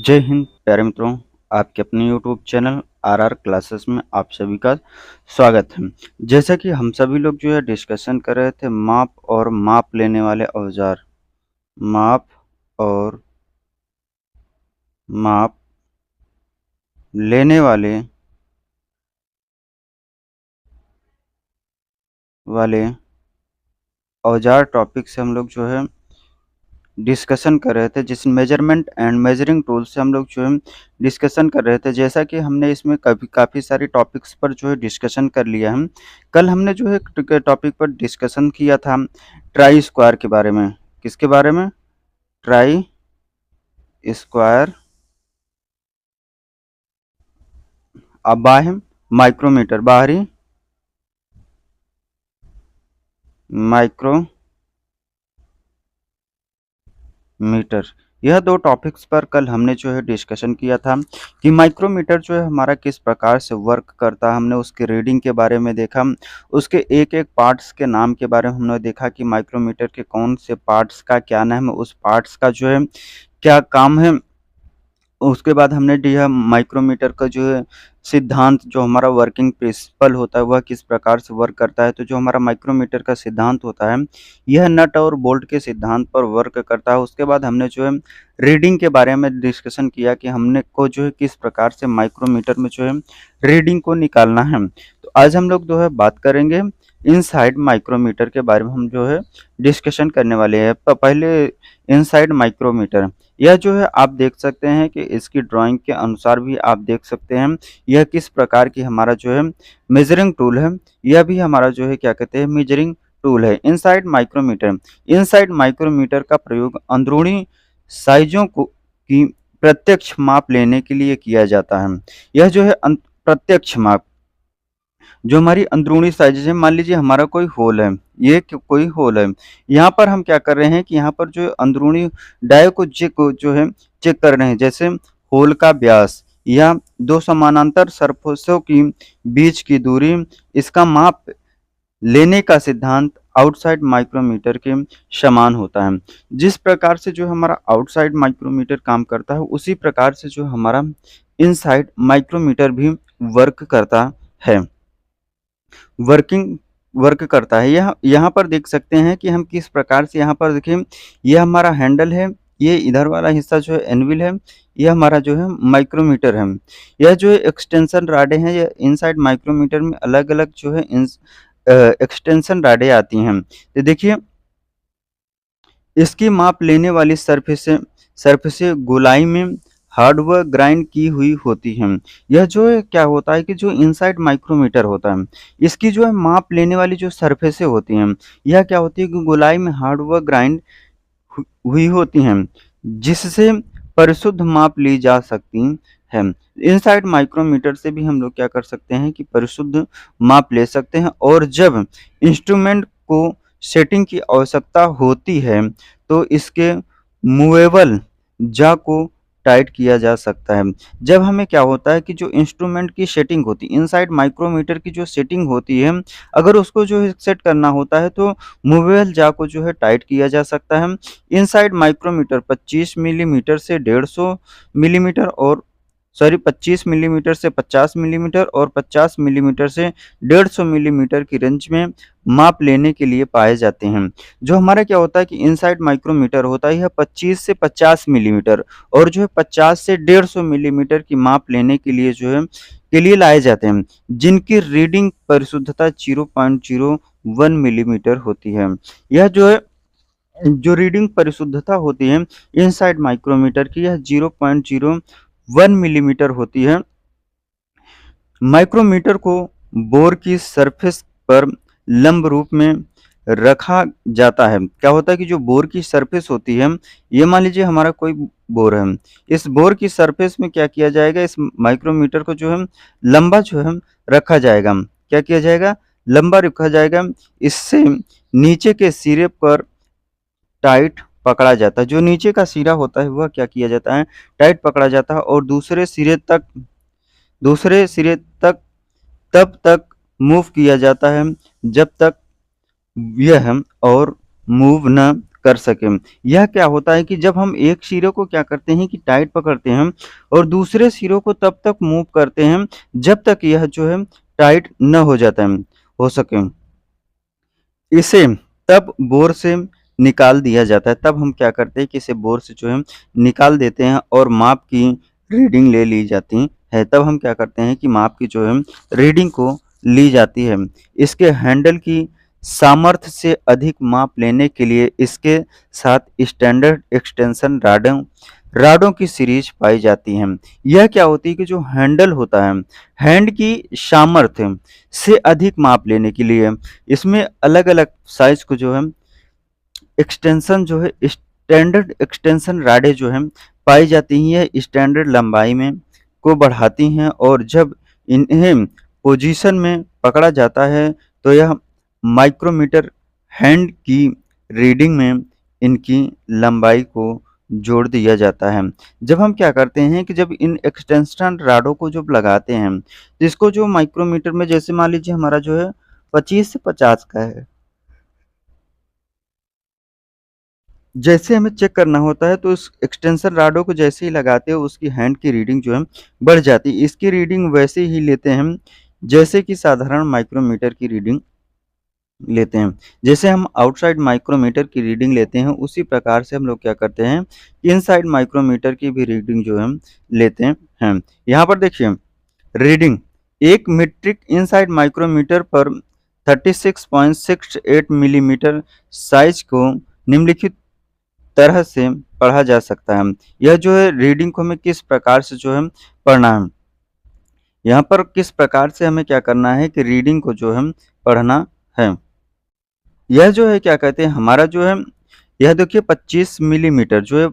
जय हिंद प्यारे मित्रों। आपके अपने यूट्यूब चैनल आरआर क्लासेस में आप सभी का स्वागत है। जैसा कि हम सभी लोग जो है डिस्कशन कर रहे थे माप और माप लेने वाले औजार, माप और माप लेने वाले औजार टॉपिक से हम लोग जो है डिस्कशन कर रहे थे, जिस मेजरमेंट एंड मेजरिंग टूल से हम लोग जो है डिस्कशन कर रहे थे। जैसा कि हमने इसमें काफ़ी सारे टॉपिक्स पर जो है डिस्कशन कर लिया है। कल हमने जो है टॉपिक पर डिस्कशन किया था ट्राई स्क्वायर के बारे में। किसके बारे में? ट्राई स्क्वायर बाह्य माइक्रोमीटर, बाहरी माइक्रोमीटर। यह दो टॉपिक्स पर कल हमने जो है डिस्कशन किया था कि माइक्रोमीटर जो है हमारा किस प्रकार से वर्क करता है। हमने उसके रीडिंग के बारे में देखा, उसके एक एक पार्ट्स के नाम के बारे में हमने देखा कि माइक्रोमीटर के कौन से पार्ट्स का क्या नाम है, उस पार्ट्स का जो है क्या काम है। उसके बाद हमने दिया माइक्रोमीटर का जो है सिद्धांत, जो हमारा वर्किंग प्रिंसिपल होता है वह किस प्रकार से वर्क करता है। तो जो हमारा माइक्रोमीटर का सिद्धांत होता है यह नट और बोल्ट के सिद्धांत पर वर्क करता है। उसके बाद हमने जो है रीडिंग के बारे में डिस्कशन किया कि हमने को जो है किस प्रकार से माइक्रोमीटर में जो है रीडिंग को निकालना है। तो आज हम लोग जो है बात करेंगे इनसाइड माइक्रोमीटर के बारे में। हम जो है डिस्कशन करने वाले हैं। पहले इनसाइड माइक्रोमीटर, यह जो है आप देख सकते हैं कि इसकी ड्राइंग के अनुसार भी आप देख सकते हैं यह किस प्रकार की हमारा जो है मेजरिंग टूल है। यह भी हमारा जो है क्या कहते हैं मेजरिंग टूल है। इनसाइड माइक्रोमीटर, इनसाइड माइक्रोमीटर का प्रयोग अंदरूनी साइजों को की प्रत्यक्ष माप लेने के लिए किया जाता है। यह जो है प्रत्यक्ष माप, जो हमारी अंदरूनी साइजेज है, मान लीजिए हमारा कोई होल है, ये कोई होल है, यहाँ पर हम क्या कर रहे हैं कि यहाँ पर जो अंदरूनी डाय को जो है चेक कर रहे हैं। जैसे होल का व्यास या दो समानांतर सरफेसों की बीच की दूरी, इसका माप लेने का सिद्धांत आउटसाइड माइक्रोमीटर के समान होता है। जिस प्रकार से जो हमारा आउटसाइड माइक्रोमीटर काम करता है उसी प्रकार से जो हमारा इनसाइड माइक्रोमीटर भी वर्क करता है, वर्क करता है। यहाँ पर देख सकते हैं कि हम किस प्रकार से, यहाँ पर देखिए यह हमारा हैंडल है, ये इधर वाला हिस्सा जो है एनविल है, यह हमारा जो है माइक्रोमीटर है। यह जो है एक्सटेंशन राडें हैं, यह इनसाइड माइक्रोमीटर में अलग अलग जो है एक्सटेंशन राडें आती हैं। तो देखिए इसकी माप लेने वाली सरफेसे गोलाई में हार्ड व ग्राइंड की हुई होती हैं। यह जो है क्या होता है कि जो इनसाइड माइक्रोमीटर होता है इसकी जो है माप लेने वाली जो सरफेसे होती हैं यह क्या होती है कि गोलाई में हार्ड व ग्राइंड हुई होती हैं, जिससे परिशुद्ध माप ली जा सकती है। इनसाइड माइक्रोमीटर से भी हम लोग क्या कर सकते हैं कि परिशुद्ध माप ले सकते हैं। और जब इंस्ट्रूमेंट को सेटिंग की आवश्यकता होती है तो इसके मूवेबल जा को टाइट किया जा सकता है। जब हमें क्या होता है कि जो इंस्ट्रूमेंट की सेटिंग होती है, इनसाइड माइक्रोमीटर की जो सेटिंग होती है, अगर उसको जो है सेट करना होता है तो मूवेबल जा को जो है टाइट किया जा सकता है। इनसाइड माइक्रोमीटर 25 मिलीमीटर से 150 मिलीमीटर और 25 मिलीमीटर से 50 मिलीमीटर और 50 मिलीमीटर से 150 मिलीमीटर की रेंज में माप लेने के लिए पाए जाते हैं। जो हमारा क्या होता है कि इनसाइड माइक्रोमीटर होता है यह 25 से 50 मिलीमीटर और जो है 50 से 150 मिलीमीटर की माप लेने के लिए जो है के लिए लाए जाते हैं, जिनकी रीडिंग परिशुद्धता 0.01 मिलीमीटर होती है। यह जो है जो रीडिंग परिशुद्धता होती है इनसाइड माइक्रोमीटर की, यह 0.01 मिलीमीटर होती है। माइक्रोमीटर को बोर की सरफेस पर लंब रूप में रखा जाता है। क्या होता है कि जो बोर की सरफेस होती है, ये मान लीजिए हमारा कोई बोर है, इस बोर की सरफेस में क्या किया जाएगा, इस माइक्रोमीटर को जो है लंबा जो है रखा जाएगा। क्या किया जाएगा? लंबा रखा जाएगा। इससे नीचे के सिरे पर टाइट पकड़ा जाता है। जो नीचे का सिरा होता है वह क्या किया जाता है? टाइट पकड़ा जाता है और दूसरे सिरे तक तब तक मूव किया जाता है जब तक यह और मूव न कर सकें। यह क्या होता है कि जब हम एक सिरे को क्या करते हैं कि टाइट पकड़ते हैं और दूसरे सिरों को तब तक मूव करते हैं जब तक यह जो है टाइट न हो जाता है हो सके। इसे तब बोर से निकाल दिया जाता है। तब हम क्या करते हैं कि इसे बोर से जो है निकाल देते हैं और माप की रीडिंग ले ली जाती है। तब हम क्या करते हैं कि माप की जो है रीडिंग को ली जाती है। इसके हैंडल की सामर्थ्य से अधिक माप लेने के लिए इसके साथ स्टैंडर्ड एक्सटेंशन राडों की सीरीज पाई जाती हैं। यह क्या होती है कि जो हैंडल होता है, हैंड की सामर्थ्य से अधिक माप लेने के लिए इसमें अलग-अलग साइज को जो है एक्सटेंशन जो है स्टैंडर्ड एक्सटेंशन राडें जो हैं पाई जाती हैं। यह स्टैंडर्ड लंबाई में को बढ़ाती हैं और जब इन्हें पोजीशन में पकड़ा जाता है तो यह माइक्रोमीटर हैंड की रीडिंग में इनकी लंबाई को जोड़ दिया जाता है। जब हम क्या करते हैं कि जब इन एक्सटेंशन राडों को जब लगाते हैं, तो इसको जो माइक्रोमीटर में जैसे मान लीजिए हमारा जो है 25 से 50 का है। जैसे हमें चेक करना होता है तो उस एक्सटेंशन राडों को जैसे ही लगाते हैं उसकी हैंड की रीडिंग जो है बढ़ जाती है। इसकी रीडिंग वैसे ही लेते हैं हम जैसे कि साधारण माइक्रोमीटर की रीडिंग लेते हैं। जैसे हम आउटसाइड माइक्रोमीटर की रीडिंग लेते हैं उसी प्रकार से हम लोग क्या करते हैं इनसाइड माइक्रोमीटर की भी रीडिंग जो है हम लेते हैं। यहाँ पर देखिए रीडिंग 1 मीट्रिक इनसाइड माइक्रोमीटर पर 36.68 मिलीमीटर साइज को निम्नलिखित तरह से पढ़ा जा सकता है। यह जो है रीडिंग को हमें किस प्रकार से जो है पढ़ना है। यहाँ पर किस प्रकार से हमें क्या करना है कि रीडिंग को जो है पढ़ना है। यह जो है क्या कहते हैं हमारा जो है यह देखिए 25 मिलीमीटर जो है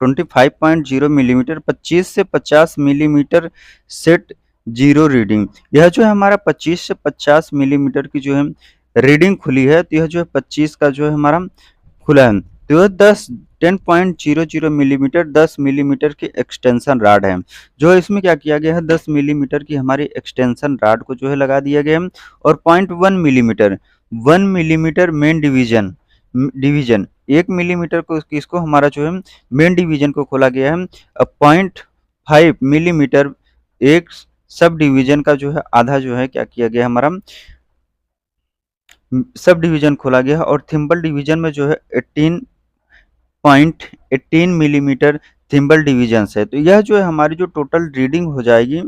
25.0 मिलीमीटर 25 से 50 मिलीमीटर सेट 0 रीडिंग। यह जो है हमारा 25 से 50 मिलीमीटर की जो है रीडिंग खुली है तो यह जो है 25 का जो है हमारा खुला है तो यह 10.00 मिलीमीटर 10 मिलीमीटर की एक्सटेंशन राड है। जो है इसमें क्या किया गया है 10 मिलीमीटर की हमारी एक्सटेंशन राड को जो है लगा दिया गया है और 0.1 millimetre 1 millimetre main division 1 millimetre को इसको हमारा जो है मेन डिवीजन को खोला गया है। 0.5 मिलीमीटर एक सब डिवीजन का जो है आधा जो है क्या किया गया हमारा सब डिवीजन खोला गया है और थिम्बल डिवीजन में जो है 18.18 मिलीमीटर थिम्बल डिवीजन है। तो यह जो है हमारी जो टोटल रीडिंग हो जाएगी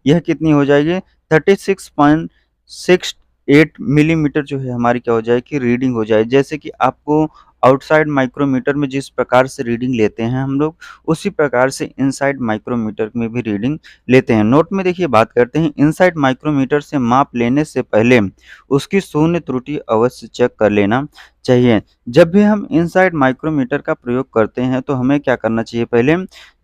यह कितनी हो जाएगी 36.68 मिलीमीटर जो है हमारी क्या हो जाएगी रीडिंग हो जाए। जैसे कि आपको आउटसाइड माइक्रोमीटर में जिस प्रकार से रीडिंग लेते हैं हम लोग उसी प्रकार से इनसाइड माइक्रोमीटर में भी रीडिंग लेते हैं। नोट में देखिए बात करते हैं इनसाइड माइक्रोमीटर से माप लेने से पहले उसकी शून्य त्रुटि अवश्य चेक कर लेना चाहिए। जब भी हम इनसाइड माइक्रोमीटर का प्रयोग करते हैं तो हमें क्या करना चाहिए पहले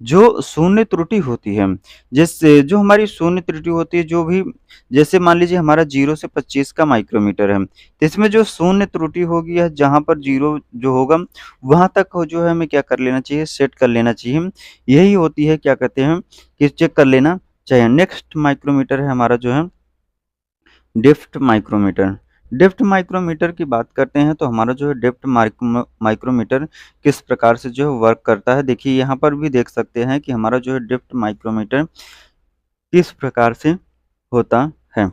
जो शून्य त्रुटि होती है जिससे जो हमारी शून्य त्रुटि होती है जो भी जैसे मान लीजिए हमारा 0 से 25 का माइक्रोमीटर है तो इसमें जो शून्य त्रुटि होगी है जहाँ पर 0 जो होगा वहाँ तक जो है हमें क्या कर लेना चाहिए सेट कर लेना चाहिए। यही होती है क्या कहते हैं कि चेक कर लेना चाहिए। नेक्स्ट माइक्रोमीटर है हमारा जो है डेप्थ माइक्रोमीटर। डेप्थ माइक्रोमीटर की बात करते हैं तो हमारा जो है डेप्थ माइक्रोमीटर किस प्रकार से जो है वर्क करता है। देखिए यहाँ पर भी देख सकते हैं कि हमारा जो है डेप्थ माइक्रोमीटर किस प्रकार से होता है।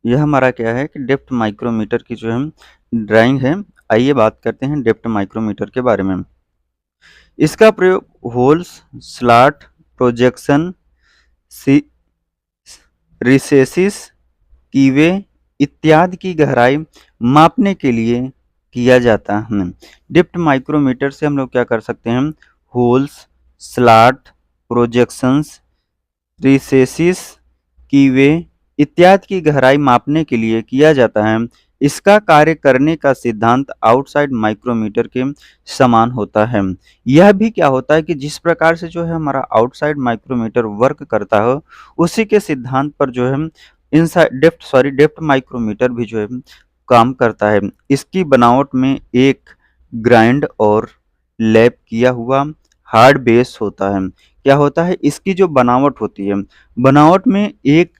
यह हमारा क्या है कि डेप्थ माइक्रोमीटर की जो है ड्राइंग है। आइए बात करते हैं डेप्थ माइक्रोमीटर के बारे में। इसका प्रयोग होल्स स्लॉट प्रोजेक्शन रिसेसिस कीवे इत्यादि की गहराई मापने के लिए किया जाता है। डेप्थ माइक्रोमीटर से हम लोग क्या कर सकते हैं होल्स स्लॉट प्रोजेक्शंस रिसेसिस कीवे इत्यादि की गहराई मापने के लिए किया जाता है। इसका कार्य करने का सिद्धांत आउटसाइड माइक्रोमीटर के समान होता है। यह भी क्या होता है कि जिस प्रकार से जो है हमारा आउटसाइड माइक्रोमीटर वर्क करता हो उसी के सिद्धांत पर जो है इनसाइड डेप्थ माइक्रोमीटर भी जो है काम करता है। इसकी बनावट में एक ग्राइंड और लैप किया हुआ हार्ड बेस होता है। क्या होता है इसकी जो बनावट होती है बनावट में एक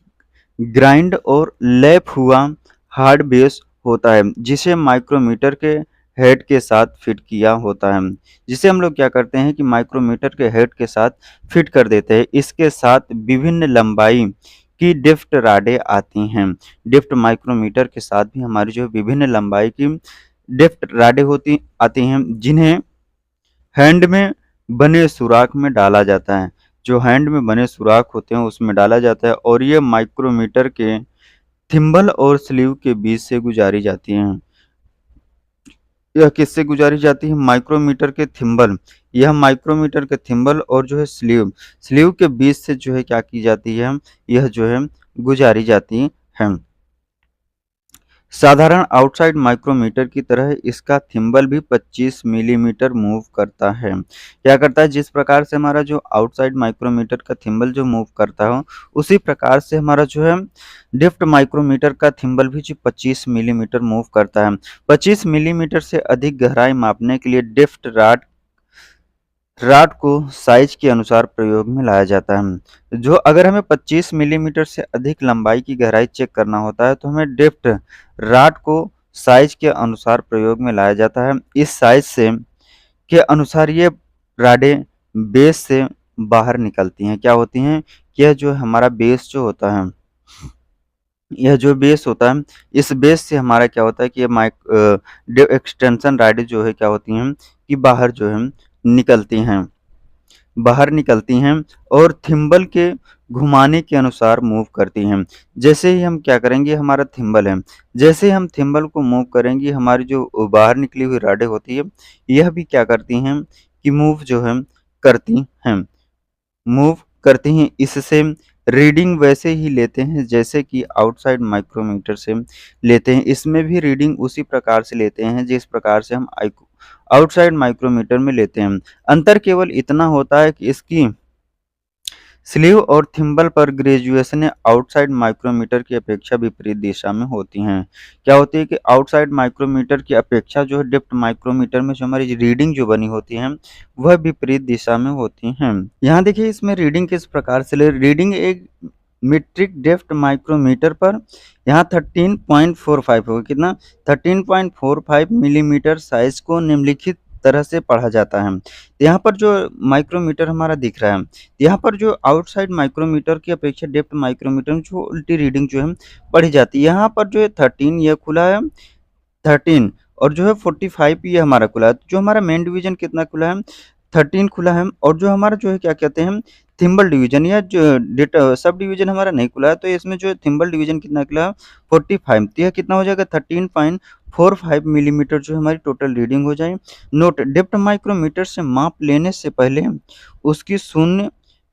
ग्राइंड और लैप हुआ हार्ड बेस होता है जिसे माइक्रोमीटर के हेड के साथ फिट किया होता है, जिसे हम लोग क्या करते हैं कि माइक्रोमीटर के हेड के साथ फिट कर देते हैं। इसके साथ विभिन्न लंबाई की डिफ्ट राडें आती हैं। डिफ्ट माइक्रोमीटर के साथ भी हमारी जो है विभिन्न लंबाई की डिफ्ट राडें होती आती हैं, जिन्हें हैंड में बने सुराख में डाला जाता है। जो हैंड में बने सुराख होते हैं उसमें डाला जाता है और ये माइक्रोमीटर के थिम्बल और स्लीव के बीच से गुजारी जाती हैं। यह किससे गुजारी जाती है? माइक्रोमीटर के थिम्बल। यह माइक्रोमीटर के थिम्बल और जो है स्लीव के बीच से जो है क्या की जाती है, यह जो है गुजारी जाती है। साधारण आउटसाइड माइक्रोमीटर की तरह इसका थिम्बल भी 25 मिलीमीटर मूव करता है। क्या करता है? जिस प्रकार से हमारा जो आउटसाइड माइक्रोमीटर का थिम्बल जो मूव करता हो, उसी प्रकार से हमारा जो है डिफ्ट माइक्रोमीटर का थिम्बल भी जो 25 मिलीमीटर मूव करता है। 25 मिलीमीटर से अधिक गहराई मापने के लिए डिफ्ट रॉड को साइज के अनुसार प्रयोग में लाया जाता है। जो अगर हमें 25 मिलीमीटर से अधिक लंबाई की गहराई चेक करना होता है तो हमें डिफ्ट रॉड को साइज के अनुसार प्रयोग में लाया जाता है। इस साइज से के अनुसार ये रॉडें बेस से बाहर निकलती हैं। क्या होती हैं? यह जो हमारा बेस जो होता है, यह जो बेस होता है, इस बेस से हमारा क्या होता है कि ये एक्सटेंशन रॉडें जो है क्या होती हैं कि बाहर निकलती हैं और थिम्बल के घुमाने के अनुसार मूव करती हैं। जैसे ही हम क्या करेंगे, हमारा थिम्बल है, जैसे ही हम थिम्बल को मूव करेंगे, हमारी जो बाहर निकली हुई रॉडें होती है, यह भी क्या करती हैं कि मूव करती हैं। इससे रीडिंग वैसे ही लेते हैं जैसे कि आउटसाइड माइक्रोमीटर से लेते हैं। इसमें भी रीडिंग उसी प्रकार से लेते हैं जिस प्रकार से हम आउटसाइड माइक्रोमीटर में लेते हैं। अंतर केवल इतना होता है कि इसकी स्लीव और थिम्बल पर ग्रेजुएशनें आउटसाइड माइक्रोमीटर की अपेक्षा विपरीत दिशा में होती हैं। क्या होती है कि आउटसाइड माइक्रोमीटर की अपेक्षा जो है डिप्ट माइक्रोमीटर में जो हमारी रीडिंग जो बनी होती है, वह विपरीत दिशा में होती हैं। यहाँ देखिए इसमें रीडिंग किस प्रकार से रीडिंग एक मीट्रिक डेप्थ माइक्रोमीटर पर यहाँ 13.45 होगा। कितना? 13.45 मिलीमीटर साइज को निम्नलिखित तरह से पढ़ा जाता है। यहाँ पर जो माइक्रोमीटर हमारा दिख रहा है, यहाँ पर जो आउटसाइड माइक्रोमीटर की अपेक्षा डेप्थ माइक्रोमीटर में जो उल्टी रीडिंग जो है पढ़ी जाती है। यहाँ पर जो है 13 ये खुला है, 13 और जो है 45 ये हमारा खुला है। जो हमारा मेन डिवीजन कितना खुला है? 13 खुला है और जो हमारा जो है क्या कहते हैं थिम्बल डिवीजन या जो डेटा सब डिवीजन हमारा नहीं खुला है, तो इसमें जो थिम्बल डिवीजन कितना खुला है? 45। तो यह कितना हो जाएगा? 13.45 मिलीमीटर जो हमारी टोटल रीडिंग हो जाए। नोट, डेप्थ माइक्रोमीटर से माप लेने से पहले उसकी शून्य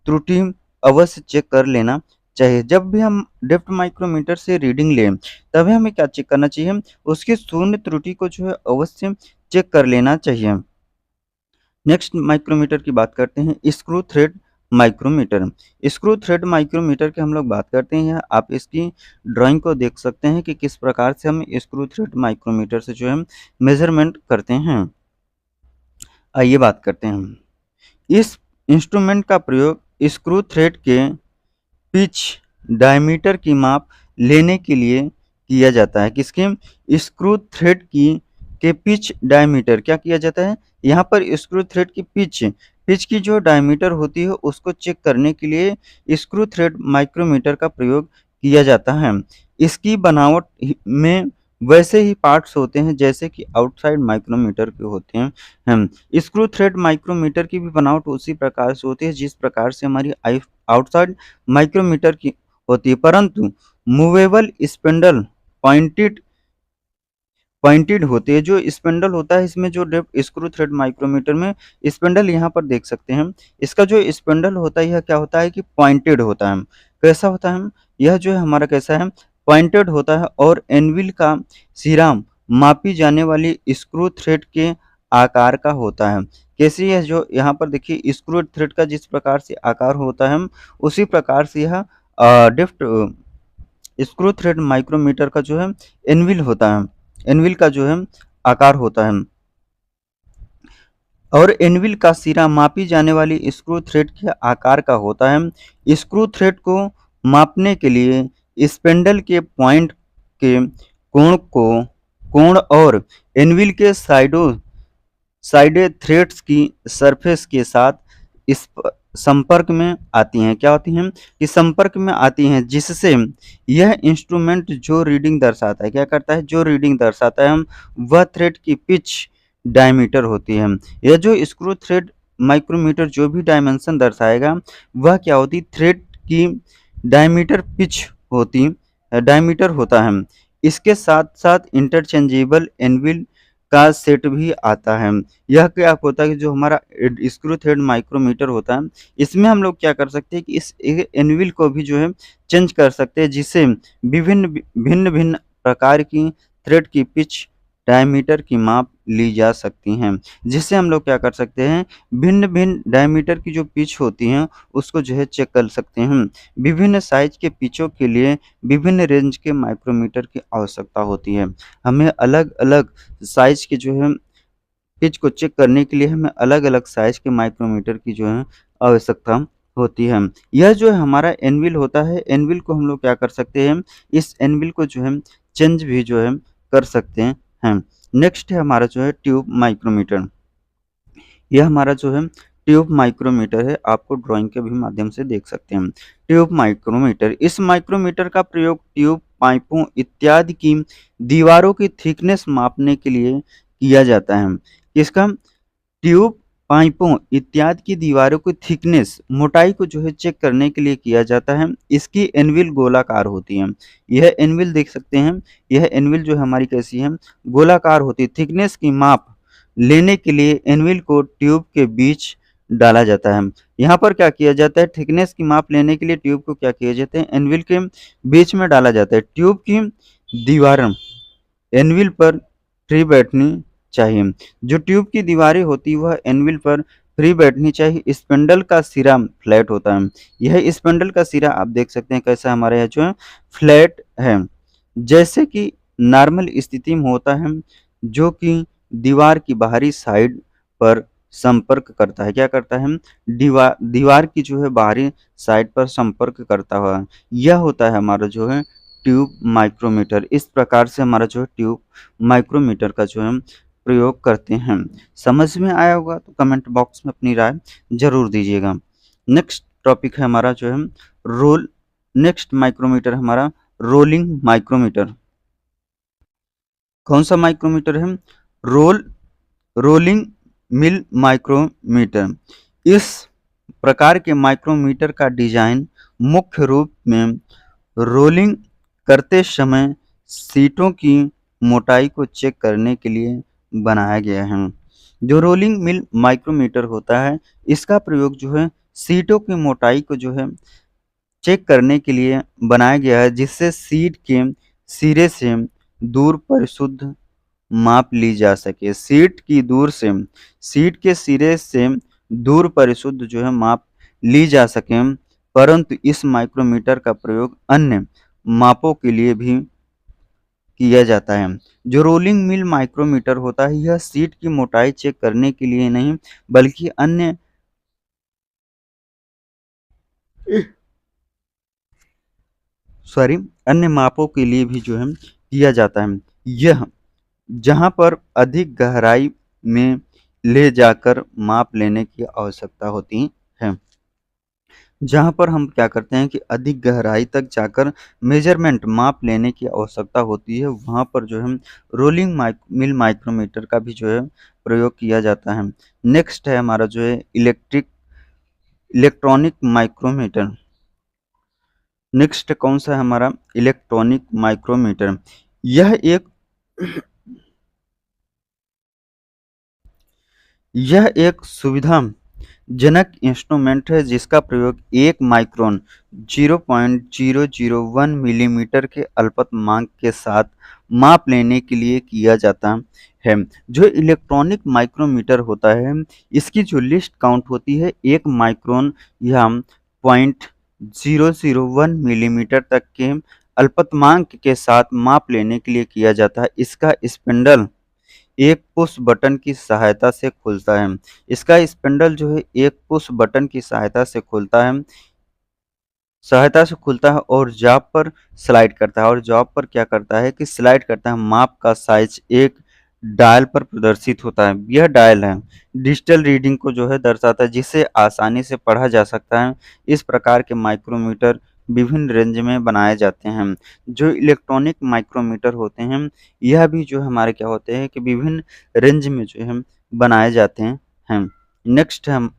त्रुटि अवश्य चेक कर लेना चाहिए। जब भी हम डेप्थ माइक्रोमीटर से रीडिंग लें तभी हमें क्या चेक करना चाहिए? उसकी शून्य त्रुटि को जो है अवश्य चेक कर लेना चाहिए। नेक्स्ट माइक्रोमीटर की बात करते हैं, screw thread micrometer. Screw thread micrometer की हम लोग बात करते हैं। आप इसकी ड्राइंग को देख सकते हैं कि किस प्रकार से हम स्क्रू थ्रेड माइक्रोमीटर से जो है मेजरमेंट करते हैं। आइए बात करते हैं। इस इंस्ट्रूमेंट का प्रयोग स्क्रू थ्रेड के पिच डायमीटर की माप लेने के लिए किया जाता है। किसके? स्क्रू थ्रेड के पिच डायमीटर क्या किया जाता है? यहाँ पर स्क्रू थ्रेड की पिच की जो डायमीटर होती है उसको चेक करने के लिए स्क्रू थ्रेड माइक्रोमीटर का प्रयोग किया जाता है। इसकी बनावट में वैसे ही पार्ट्स होते हैं जैसे कि आउटसाइड माइक्रोमीटर के होते हैं। स्क्रू थ्रेड माइक्रोमीटर की भी बनावट उसी प्रकार से होती है जिस प्रकार से हमारी आउटसाइड माइक्रोमीटर की होती है, परंतु मूवेबल स्पिंडल पॉइंटेड होती है। जो स्पिंडल होता है इसमें जो स्क्रू थ्रेड माइक्रोमीटर में स्पिंडल यहाँ पर देख सकते हैं। इसका जो स्पिंडल होता है यह क्या होता है कि पॉइंटेड होता है। कैसा होता है? यह जो है हमारा कैसा है? पॉइंटेड होता है और एनविल का सिरा मापी जाने वाली स्क्रू थ्रेड के आकार का होता है। कैसी है? जो यहाँ पर देखिए स्क्रू थ्रेड का जिस प्रकार से आकार होता है उसी प्रकार से यह डिफ्ट स्क्रू थ्रेड माइक्रोमीटर का जो है एनविल होता है। एनविल का जो है आकार होता है और एनविल का सिरा मापी जाने वाली स्क्रू थ्रेड के आकार का होता है। स्क्रू थ्रेड को मापने के लिए स्पिंडल के पॉइंट के कोण को कोण और एनविल के साइडे थ्रेड्स की सरफेस के साथ इस संपर्क में आती हैं। क्या होती हैं? कि संपर्क में आती हैं, जिससे यह इंस्ट्रूमेंट जो रीडिंग दर्शाता है, क्या करता है? जो रीडिंग दर्शाता है हम, वह थ्रेड की पिच डायमीटर होती है। यह जो स्क्रू थ्रेड माइक्रोमीटर जो भी डायमेंशन दर्शाएगा, वह क्या होती? थ्रेड की डायमीटर पिच होती, डायमीटर होता है। इसके साथ साथ इंटरचेंजेबल एनविल का सेट भी आता है। यह क्या होता है कि जो हमारा स्क्रू थ्रेड माइक्रोमीटर होता है, इसमें हम लोग क्या कर सकते हैं कि इस एनविल को भी जो है चेंज कर सकते हैं, जिससे भिन्न-भिन्न प्रकार की थ्रेड की पिच, डायमीटर की माप ली जा सकती हैं। जिससे हम लोग क्या कर सकते हैं, भिन्न-भिन्न डायमीटर की जो पिच होती हैं, उसको जो है चेक कर सकते हैं। विभिन्न साइज़ के पिचों के लिए विभिन्न रेंज के माइक्रोमीटर की आवश्यकता होती है। हमें अलग-अलग साइज़ के जो है पिच को चेक करने के लिए हमें अलग-अलग साइज़ के माइक्रोमीटर की जो है आवश्यकता होती है। यह जो है हमारा एनविल होता है, एनविल को हम लोग क्या कर सकते हैं, इस एनविल को जो है चेंज भी जो है कर सकते हैं। नेक्स्ट है हमारा जो है ट्यूब माइक्रोमीटर। यह हमारा जो है ट्यूब माइक्रोमीटर है, आपको ड्राइंग के भी माध्यम से देख सकते हैं। ट्यूब माइक्रोमीटर, इस माइक्रोमीटर का प्रयोग ट्यूब, पाइपों इत्यादि की दीवारों की थिकनेस मापने के लिए किया जाता है। किसका? ट्यूब, पाइपों इत्यादि की दीवारों की थिकनेस, मोटाई को जो है चेक करने के लिए किया जाता है। इसकी एनविल गोलाकार होती है। यह एनविल देख सकते हैं, यह एनविल जो हमारी कैसी है? गोलाकार होती है। थिकनेस की माप लेने के लिए एनविल को ट्यूब के बीच डाला जाता है। यहाँ पर क्या किया जाता है? थिकनेस की माप लेने के लिए ट्यूब को क्या किया जाता है? एनविल के बीच में डाला जाता है। ट्यूब की दीवारें एनविल पर फ्री बैठनी चाहिए। जो ट्यूब की दीवारें होती है वह एनविल पर फ्री बैठनी चाहिए। स्पिंडल का सिरा फ्लैट होता है। यह स्पिंडल का सिरा आप देख सकते हैं कैसा हमारे यहाँ जो है फ्लैट है, जैसे कि नॉर्मल स्थिति में होता है, जो कि दीवार की बाहरी साइड पर संपर्क करता है। क्या करता है? दीवार की जो है बाहरी साइड पर संपर्क करता हुआ, यह होता है हमारा जो है ट्यूब माइक्रोमीटर। इस प्रकार से हमारा जो है ट्यूब माइक्रोमीटर का जो है हम प्रयोग करते हैं। समझ में आया होगा तो कमेंट बॉक्स में अपनी राय ज़रूर दीजिएगा। नेक्स्ट टॉपिक है हमारा जो है रोल नेक्स्ट माइक्रोमीटर हमारा रोलिंग माइक्रोमीटर। कौन सा माइक्रोमीटर है? Roll rolling mill micrometer. इस प्रकार के माइक्रोमीटर का डिज़ाइन मुख्य रूप में रोलिंग करते समय सीटों की मोटाई को चेक करने के लिए बनाया गया है। जो रोलिंग मिल माइक्रोमीटर होता है, इसका प्रयोग जो है सीटों की मोटाई को जो है चेक करने के लिए बनाया गया है, जिससे सीट के सिरे से दूर परिशुद्ध माप ली जा सके। सीट के सिरे से दूर परिशुद्ध जो है माप ली जा सके, परंतु इस माइक्रोमीटर का प्रयोग अन्य मापों के लिए भी किया जाता है। जो रोलिंग मिल माइक्रोमीटर होता है, यह सीट की मोटाई चेक करने के लिए नहीं, बल्कि अन्य मापों के लिए भी जो है किया जाता है। यह जहाँ पर अधिक गहराई में ले जाकर माप लेने की आवश्यकता होती है। जहाँ पर हम क्या करते हैं कि अधिक गहराई तक जाकर मेजरमेंट माप लेने की आवश्यकता होती है, वहाँ पर जो है रोलिंग मिल माइक्रोमीटर का भी जो है प्रयोग किया जाता है। नेक्स्ट है हमारा जो है इलेक्ट्रॉनिक माइक्रोमीटर। नेक्स्ट कौन सा है हमारा? Electronic micrometer. यह एक यह एक सुविधाजनक इंस्ट्रूमेंट है, जिसका प्रयोग 1 माइक्रोन 0.001 मिलीमीटर के अल्पतमांक के साथ माप लेने के लिए किया जाता है। जो इलेक्ट्रॉनिक माइक्रोमीटर होता है, इसकी जो लिस्ट काउंट होती है 1 माइक्रोन या 0.001 मिलीमीटर तक के अल्पतमांक के साथ माप लेने के लिए किया जाता है। इसका स्पिंडल एक पुश बटन की सहायता से खुलता है। इसका स्पिंडल जो है एक पुश बटन की सहायता से खुलता है। सहायता से खुलता है और जॉब पर स्लाइड करता है, और जॉब पर क्या करता है कि स्लाइड करता है। माप का साइज एक डायल पर प्रदर्शित होता है। यह डायल है डिजिटल रीडिंग को जो है दर्शाता है, जिसे आसानी से पढ़ा जा सकता है। इस प्रकार के माइक्रोमीटर विभिन्न रेंज में बनाए जाते हैं। जो इलेक्ट्रॉनिक माइक्रोमीटर होते हैं, यह भी जो है हमारे क्या होते हैं कि विभिन्न रेंज में जो है बनाए जाते हैं। नेक्स्ट है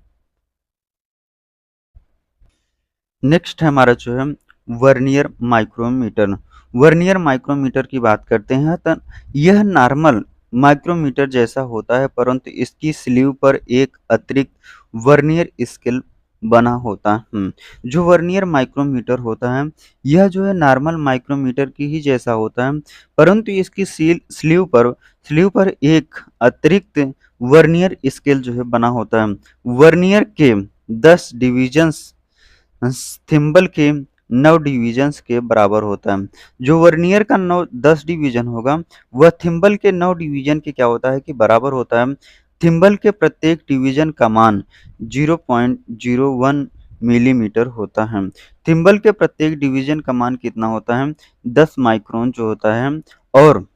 नेक्स्ट है हमारा जो है वर्नियर माइक्रोमीटर। वर्नियर माइक्रोमीटर की बात करते हैं तो यह नॉर्मल माइक्रोमीटर जैसा होता है, परंतु इसकी स्लीव पर एक अतिरिक्त वर्नियर स्केल बना होता है। जो वर्नियर माइक्रोमीटर होता है, यह जो है नॉर्मल माइक्रोमीटर की ही जैसा होता है, परंतु इसकी स्लीव पर एक अतिरिक्त वर्नियर स्केल जो है बना होता है। वर्नियर के 10 डिविजन्स थिम्बल के 9 डिवीजन्स के बराबर होता है। जो वर्नियर का 10 डिवीजन होगा, वह थिम्बल के 9 डिवीजन के क्या होता है कि बराबर होता है। थिम्बल के प्रत्येक डिवीजन का मान 0.01 मिलीमीटर होता है। थिम्बल के प्रत्येक डिवीजन का मान कितना होता है? 10 माइक्रोन जो होता है। और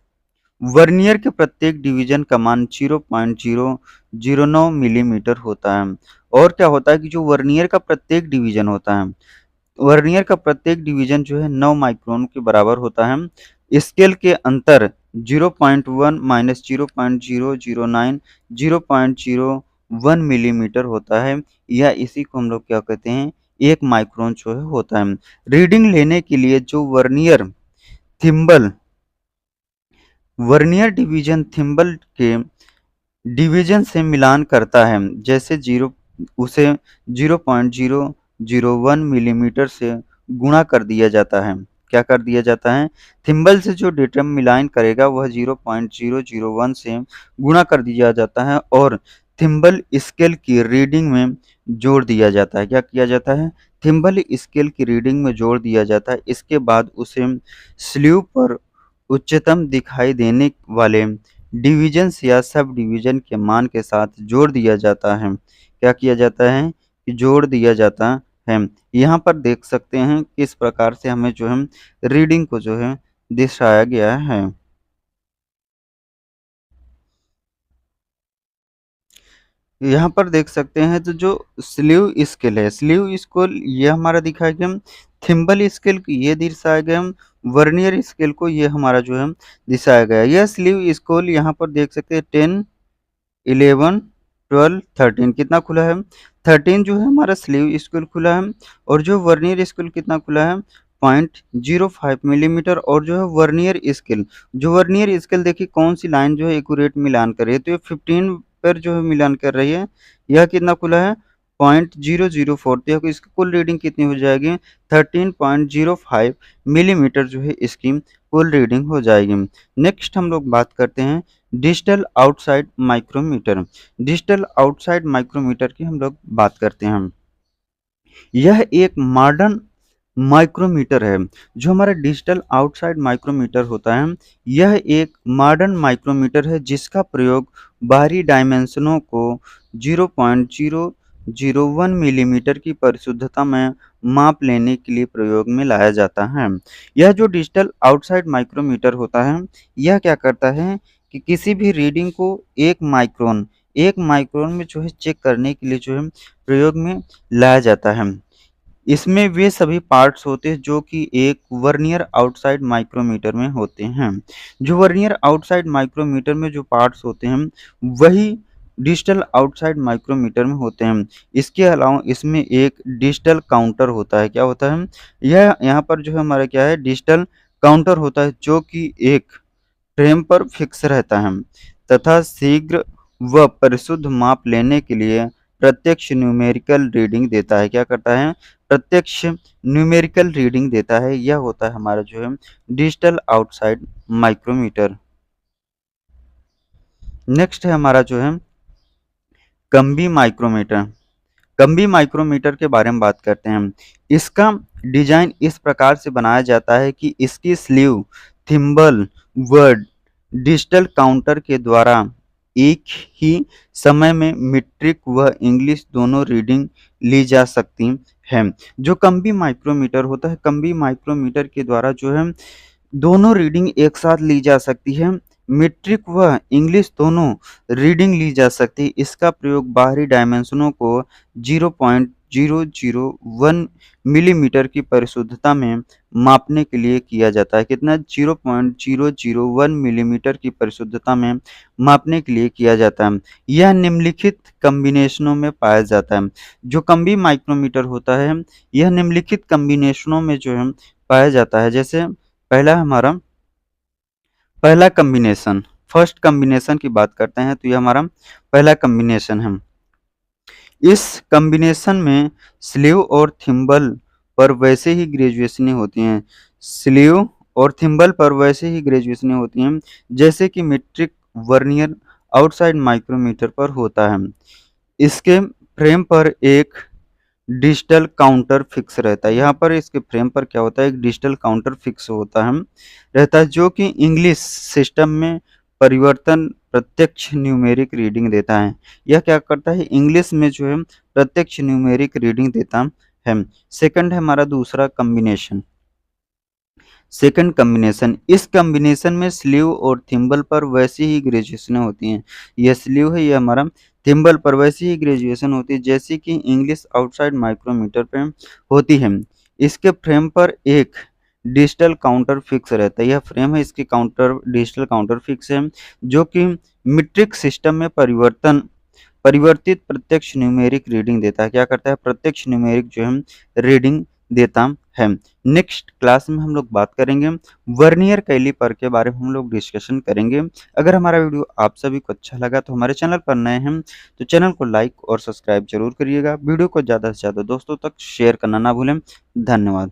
वर्नियर के प्रत्येक डिवीजन का मान 0.009 मिलीमीटर होता है। और क्या होता है कि जो वर्नियर का प्रत्येक डिवीजन होता है, वर्नियर का प्रत्येक डिवीजन जो है 9 माइक्रोन के बराबर होता है। स्केल के अंतर 0.1 माइनस 0.009 0.01 मिलीमीटर होता है, या इसी को हम लोग क्या कहते हैं, 1 माइक्रोन जो है होता है। रीडिंग लेने के लिए जो थिम्बल वर्नियर डिवीजन थिम्बल के डिवीजन से मिलान करता है, जैसे उसे 0.001 मिलीमीटर से गुणा कर दिया जाता है। क्या कर दिया जाता है? थिम्बल से जो डेटा मिलान करेगा वह 0.001 से गुणा कर दिया जाता है और थिम्बल स्केल की रीडिंग में जोड़ दिया जाता है। क्या किया जाता है? थिम्बल स्केल की रीडिंग में जोड़ दिया जाता है। इसके बाद उसे स्लीव पर उच्चतम दिखाई देने वाले डिवीजन्स या सब डिवीजन के मान के साथ जोड़ दिया जाता है। क्या किया जाता है कि जोड़ दिया जाता है। यहाँ पर देख सकते हैं किस प्रकार से हमें जो है रीडिंग को जो है दर्शाया गया है। यहाँ पर देख सकते हैं तो जो स्लीव स्केल है, स्लीव स्केल ये हमारा दिखाया गया। थिम्बल स्केल ये दर्शाया गया। वर्नियर स्केल को ये हमारा जो है दर्शाया गया। यह स्लीव स्केल यहाँ पर देख सकते हैं 10 11 12 13 कितना खुला है? 13 जो है हमारा स्लीव स्केल खुला है। और जो वर्नियर स्केल कितना खुला है? 0.05 मिलीमीटर। और जो है वर्नियर स्केल देखिए कौन सी लाइन जो है एक्यूरेट मिलान कर रही है, तो ये 15 पर जो है मिलान कर रही है। यह कितना खुला है? 0.004। तो इसकी कुल रीडिंग कितनी हो जाएगी? 13.05 मिलीमीटर जो है इसकी कुल रीडिंग हो जाएगी। नेक्स्ट हम लोग बात करते हैं digital outside micrometer. Digital outside micrometer की हम लोग बात करते हैं। यह एक मॉडर्न माइक्रोमीटर है। जो हमारा डिजिटल आउटसाइड माइक्रोमीटर होता है, यह एक मॉडर्न माइक्रोमीटर है जिसका प्रयोग बाहरी डायमेंशनों को 0.001 मिलीमीटर की परिशुद्धता में माप लेने के लिए प्रयोग में लाया जाता है। यह जो डिजिटल आउटसाइड माइक्रोमीटर होता है, यह क्या करता है कि किसी भी रीडिंग को 1 माइक्रोन में जो है चेक करने के लिए जो है प्रयोग में लाया जाता है। इसमें वे सभी पार्ट्स होते हैं जो कि एक वर्नियर आउटसाइड माइक्रोमीटर में होते हैं। जो वर्नियर आउटसाइड माइक्रोमीटर में जो पार्ट्स होते हैं, वही डिजिटल आउटसाइड माइक्रोमीटर में होते हैं। इसके अलावा इसमें एक डिजिटल काउंटर होता है। क्या होता है? यह यहाँ पर जो है हमारा क्या है, डिजिटल काउंटर होता है, जो कि एक फ्रेम पर फिक्स रहता है तथा शीघ्र व परिशुद्ध माप लेने के लिए प्रत्यक्ष न्यूमेरिकल रीडिंग देता है। क्या करता है? प्रत्यक्ष न्यूमेरिकल रीडिंग देता है। यह होता है हमारा जो है डिजिटल आउटसाइड माइक्रोमीटर। नेक्स्ट है हमारा जो है कम्बी माइक्रोमीटर। कम्बी माइक्रोमीटर के बारे में बात करते हैं। इसका डिजाइन इस प्रकार से बनाया जाता है कि इसकी sleeve thimble word digital counter के द्वारा एक ही समय में मीट्रिक व इंग्लिश दोनों रीडिंग ली जा सकती है। जो कम्बी माइक्रोमीटर होता है, कम्बी माइक्रोमीटर के द्वारा जो है दोनों रीडिंग एक साथ ली जा सकती है। मीट्रिक व इंग्लिश दोनों रीडिंग ली जा सकती है। इसका प्रयोग बाहरी डायमेंशनों को 0.001 मिलीमीटर की परिशुद्धता में मापने के लिए किया जाता है। कितना? 0.001 मिलीमीटर की परिशुद्धता में मापने के लिए किया जाता है। यह निम्नलिखित कॉम्बिनेशनों में पाया जाता है। जो कम्बी माइक्रोमीटर होता है, यह निम्नलिखित कॉम्बिनेशनों में जो है पाया जाता है। जैसे पहला कॉम्बिनेशन, फर्स्ट कॉम्बिनेशन की बात करते हैं तो ये हमारा पहला कॉम्बिनेशन है। इस कॉम्बिनेशन में स्लीव और थिम्बल पर वैसे ही ग्रेजुएशनें होती हैं। स्लीव और थिम्बल पर वैसे ही ग्रेजुएशनें होती हैं जैसे कि मीट्रिक वर्नियर आउटसाइड माइक्रोमीटर पर होता है। इसके फ्रेम पर एक डिजिटल काउंटर फिक्स रहता है। यहाँ पर इसके फ्रेम पर क्या होता है? एक डिजिटल काउंटर फिक्स होता है रहता है, जो कि इंग्लिश सिस्टम में परिवर्तन प्रत्यक्ष न्यूमेरिक रीडिंग देता है। यह क्या करता है? इंग्लिश में जो है प्रत्यक्ष न्यूमेरिक रीडिंग देता है। सेकंड है हमारा दूसरा कॉम्बिनेशन, सेकंड कॉम्बिनेशन। इस कॉम्बिनेशन में स्लीव और थिम्बल पर वैसी ही ग्रेजुएशन होती हैं। यह स्लीव है, यह हमारा थिम्बल पर वैसी ही ग्रेजुएशन होती है जैसे कि इंग्लिश आउटसाइड माइक्रोमीटर पे होती है। इसके फ्रेम पर एक डिजिटल काउंटर फिक्स रहता है। यह फ्रेम है, इसके काउंटर डिजिटल काउंटर फिक्स है, जो कि मीट्रिक सिस्टम में परिवर्तित प्रत्यक्ष न्यूमेरिक रीडिंग देता है। क्या करता है? प्रत्यक्ष न्यूमेरिक जो है रीडिंग देता है। नेक्स्ट क्लास में हम लोग बात करेंगे वर्नियर कैलिपर के बारे में, हम लोग डिस्कशन करेंगे। अगर हमारा वीडियो आप सभी को अच्छा लगा तो हमारे चैनल पर नए हैं तो चैनल को लाइक और सब्सक्राइब जरूर करिएगा। वीडियो को ज़्यादा से ज़्यादा दोस्तों तक शेयर करना ना भूलें। धन्यवाद।